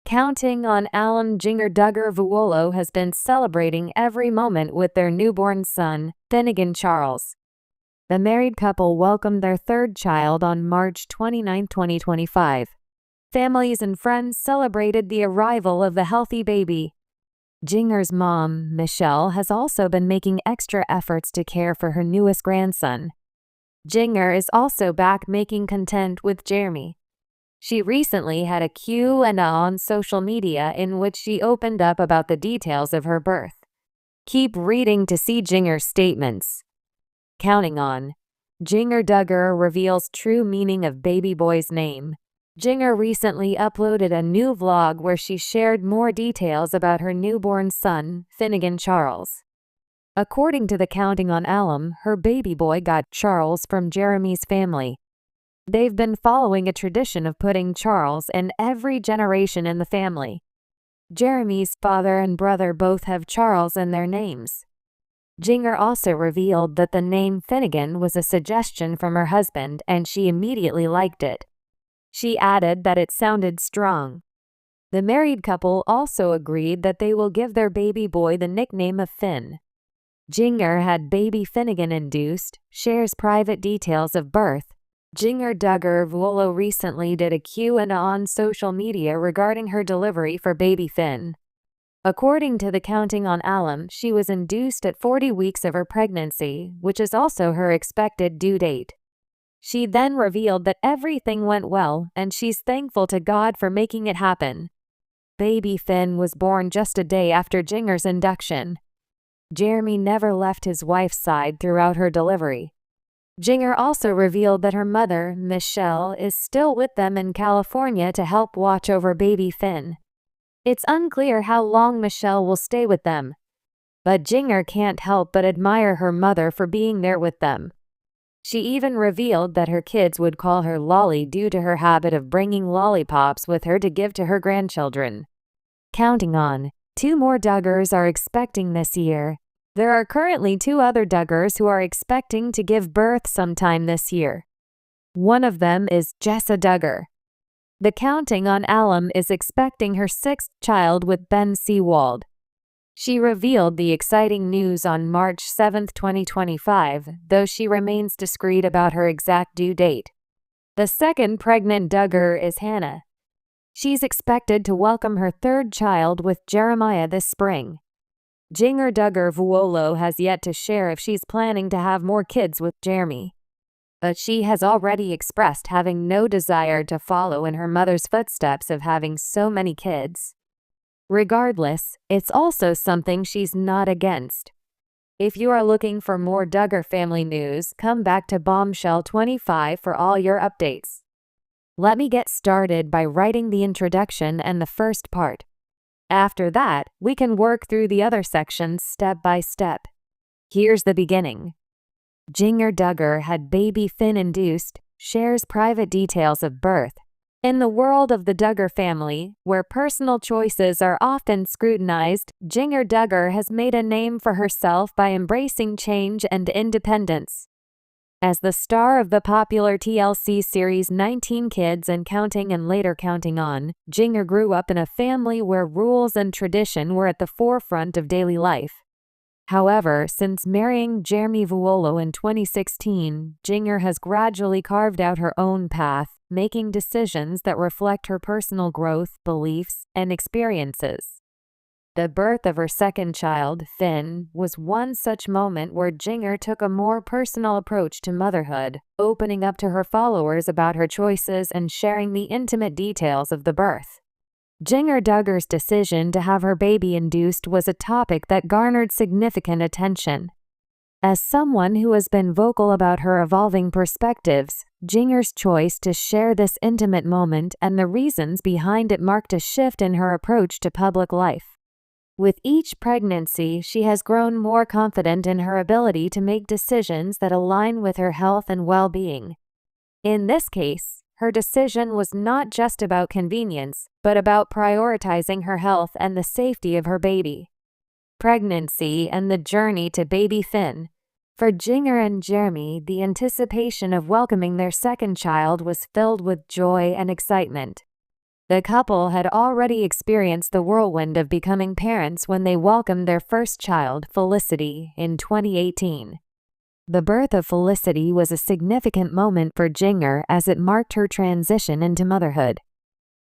Counting on alum Jinger Duggar Vuolo has been celebrating every moment with their newborn son, Finnegan Charles. The married couple welcomed their third child on March 29, 2025. Families and friends celebrated the arrival of the healthy baby. Jinger's mom, Michelle, has also been making extra efforts to care for her newest grandson. Jinger is also back making content with Jeremy. She recently had a Q&A on social media in which she opened up about the details of her birth. Keep reading to see Jinger's statements. Counting on. Jinger Duggar reveals true meaning of baby boy's name. Jinger recently uploaded a new vlog where she shared more details about her newborn son, Finnegan Charles. According to the Counting on alum, her baby boy got Charles from Jeremy's family. They've been following a tradition of putting Charles in every generation in the family. Jeremy's father and brother both have Charles in their names. Jinger also revealed that the name Finnegan was a suggestion from her husband and she immediately liked it. She added that it sounded strong. The married couple also agreed that they will give their baby boy the nickname of Finn. Jinger had baby Finnegan induced, shares private details of birth. Jinger Duggar Vuolo recently did a Q&A on social media regarding her delivery for baby Finn. According to the Counting on alum, she was induced at 40 weeks of her pregnancy, which is also her expected due date. She then revealed that everything went well and she's thankful to God for making it happen. Baby Finn was born just a day after Jinger's induction. Jeremy never left his wife's side throughout her delivery. Jinger also revealed that her mother, Michelle, is still with them in California to help watch over baby Finn. It's unclear how long Michelle will stay with them, but Jinger can't help but admire her mother for being there with them. She even revealed that her kids would call her Lolly due to her habit of bringing lollipops with her to give to her grandchildren. Counting on. 2 more Duggars are expecting this year. There are currently 2 other Duggars who are expecting to give birth sometime this year. One of them is Jessa Duggar. The Counting on alum is expecting her 6th child with Ben Seawald. She revealed the exciting news on March 7, 2025, though she remains discreet about her exact due date. The second pregnant Duggar is Hannah. She's expected to welcome her 3rd child with Jeremiah this spring. Jinger Duggar Vuolo has yet to share if she's planning to have more kids with Jeremy, but she has already expressed having no desire to follow in her mother's footsteps of having so many kids. Regardless, it's also something she's not against. If you are looking for more Duggar family news, come back to Bombshell 25 for all your updates. Let me get started by writing the introduction and the first part. After that, we can work through the other sections step by step. Here's the beginning. Jinger Duggar had baby Finn induced, shares private details of birth. In the world of the Duggar family, where personal choices are often scrutinized, Jinger Duggar has made a name for herself by embracing change and independence. As the star of the popular TLC series 19 Kids and Counting and later Counting On, Jinger grew up in a family where rules and tradition were at the forefront of daily life. However, since marrying Jeremy Vuolo in 2016, Jinger has gradually carved out her own path, making decisions that reflect her personal growth, beliefs, and experiences. The birth of her second child, Finn, was one such moment where Jinger took a more personal approach to motherhood, opening up to her followers about her choices and sharing the intimate details of the birth. Jinger Duggar's decision to have her baby induced was a topic that garnered significant attention. As someone who has been vocal about her evolving perspectives, Jinger's choice to share this intimate moment and the reasons behind it marked a shift in her approach to public life. With each pregnancy, she has grown more confident in her ability to make decisions that align with her health and well-being. In this case, her decision was not just about convenience, but about prioritizing her health and the safety of her baby. Pregnancy and the journey to baby Finn. For Jinger and Jeremy, the anticipation of welcoming their second child was filled with joy and excitement. The couple had already experienced the whirlwind of becoming parents when they welcomed their first child, Felicity, in 2018. The birth of Felicity was a significant moment for Jinger as it marked her transition into motherhood.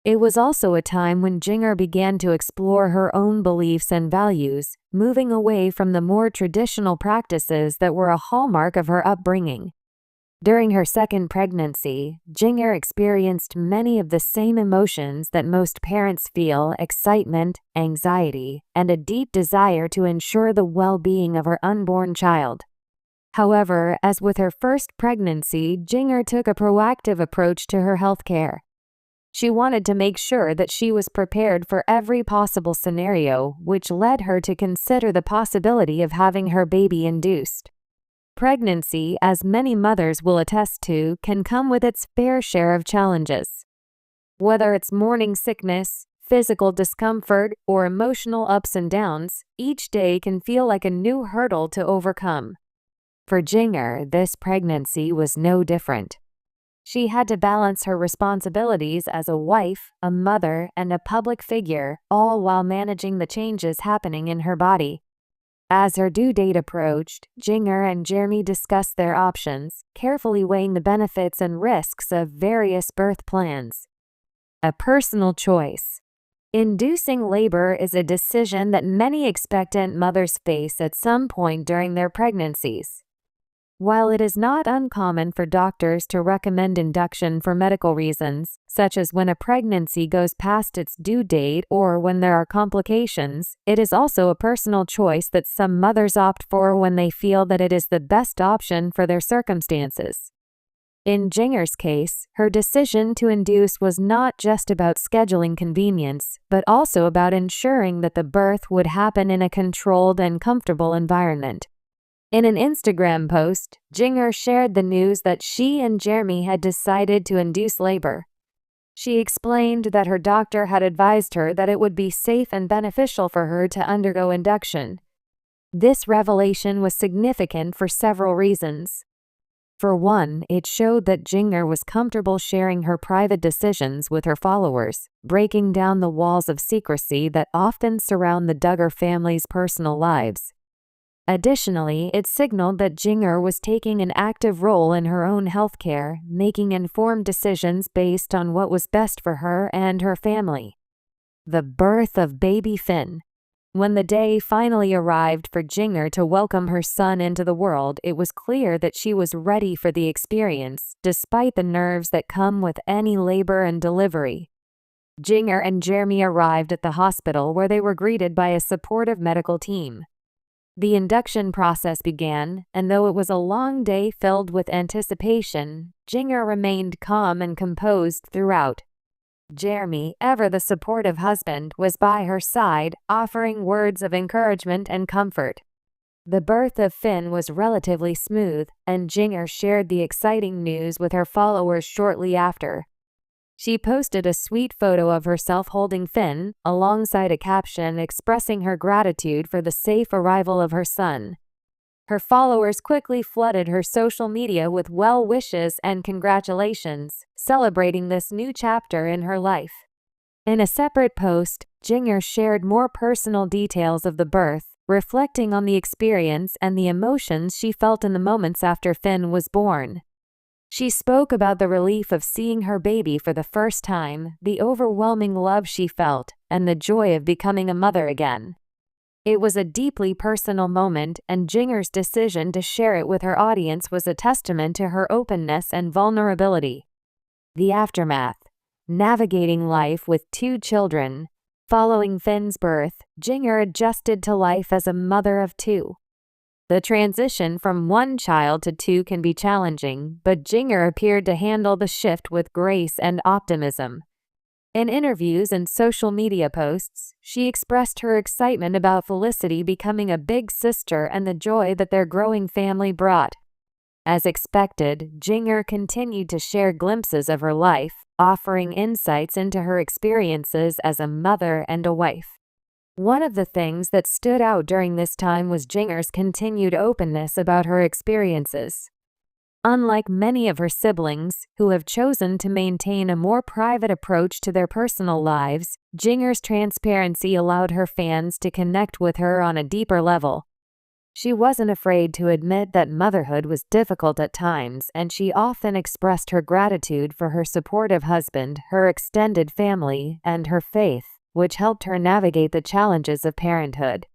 It was also a time when Jinger began to explore her own beliefs and values, moving away from the more traditional practices that were a hallmark of her upbringing. During her second pregnancy, Jinger experienced many of the same emotions that most parents feel: excitement, anxiety, and a deep desire to ensure the well-being of her unborn child. However, as with her first pregnancy, Jinger took a proactive approach to her health care. She wanted to make sure that she was prepared for every possible scenario, which led her to consider the possibility of having her baby induced. Pregnancy, as many mothers will attest to, can come with its fair share of challenges. Whether it's morning sickness, physical discomfort, or emotional ups and downs, each day can feel like a new hurdle to overcome. For Jinger, this pregnancy was no different. She had to balance her responsibilities as a wife, a mother, and a public figure, all while managing the changes happening in her body. As her due date approached, Jinger and Jeremy discussed their options, carefully weighing the benefits and risks of various birth plans. A personal choice. Inducing labor is a decision that many expectant mothers face at some point during their pregnancies. While it is not uncommon for doctors to recommend induction for medical reasons, such as when a pregnancy goes past its due date or when there are complications, it is also a personal choice that some mothers opt for when they feel that it is the best option for their circumstances. In Jinger's case, her decision to induce was not just about scheduling convenience, but also about ensuring that the birth would happen in a controlled and comfortable environment. In an Instagram post, Jinger shared the news that she and Jeremy had decided to induce labor. She explained that her doctor had advised her that it would be safe and beneficial for her to undergo induction. This revelation was significant for several reasons. For one, it showed that Jinger was comfortable sharing her private decisions with her followers, breaking down the walls of secrecy that often surround the Duggar family's personal lives. Additionally, it signaled that Jinger was taking an active role in her own healthcare, making informed decisions based on what was best for her and her family. The birth of baby Finn. When the day finally arrived for Jinger to welcome her son into the world, it was clear that she was ready for the experience, despite the nerves that come with any labor and delivery. Jinger and Jeremy arrived at the hospital, where they were greeted by a supportive medical team. The induction process began, and though it was a long day filled with anticipation, Jinger remained calm and composed throughout. Jeremy, ever the supportive husband, was by her side, offering words of encouragement and comfort. The birth of Finn was relatively smooth, and Jinger shared the exciting news with her followers shortly after. She posted a sweet photo of herself holding Finn, alongside a caption expressing her gratitude for the safe arrival of her son. Her followers quickly flooded her social media with well wishes and congratulations, celebrating this new chapter in her life. In a separate post, Jinger shared more personal details of the birth, reflecting on the experience and the emotions she felt in the moments after Finn was born. She spoke about the relief of seeing her baby for the first time, the overwhelming love she felt, and the joy of becoming a mother again. It was a deeply personal moment, and Jinger's decision to share it with her audience was a testament to her openness and vulnerability. The aftermath. Navigating life with 2 children. Following Finn's birth, Jinger adjusted to life as a mother of 2. The transition from 1 child to 2 can be challenging, but Jinger appeared to handle the shift with grace and optimism. In interviews and social media posts, she expressed her excitement about Felicity becoming a big sister and the joy that their growing family brought. As expected, Jinger continued to share glimpses of her life, offering insights into her experiences as a mother and a wife. One of the things that stood out during this time was Jinger's continued openness about her experiences. Unlike many of her siblings, who have chosen to maintain a more private approach to their personal lives, Jinger's transparency allowed her fans to connect with her on a deeper level. She wasn't afraid to admit that motherhood was difficult at times, and she often expressed her gratitude for her supportive husband, her extended family, and her faith, which helped her navigate the challenges of parenthood.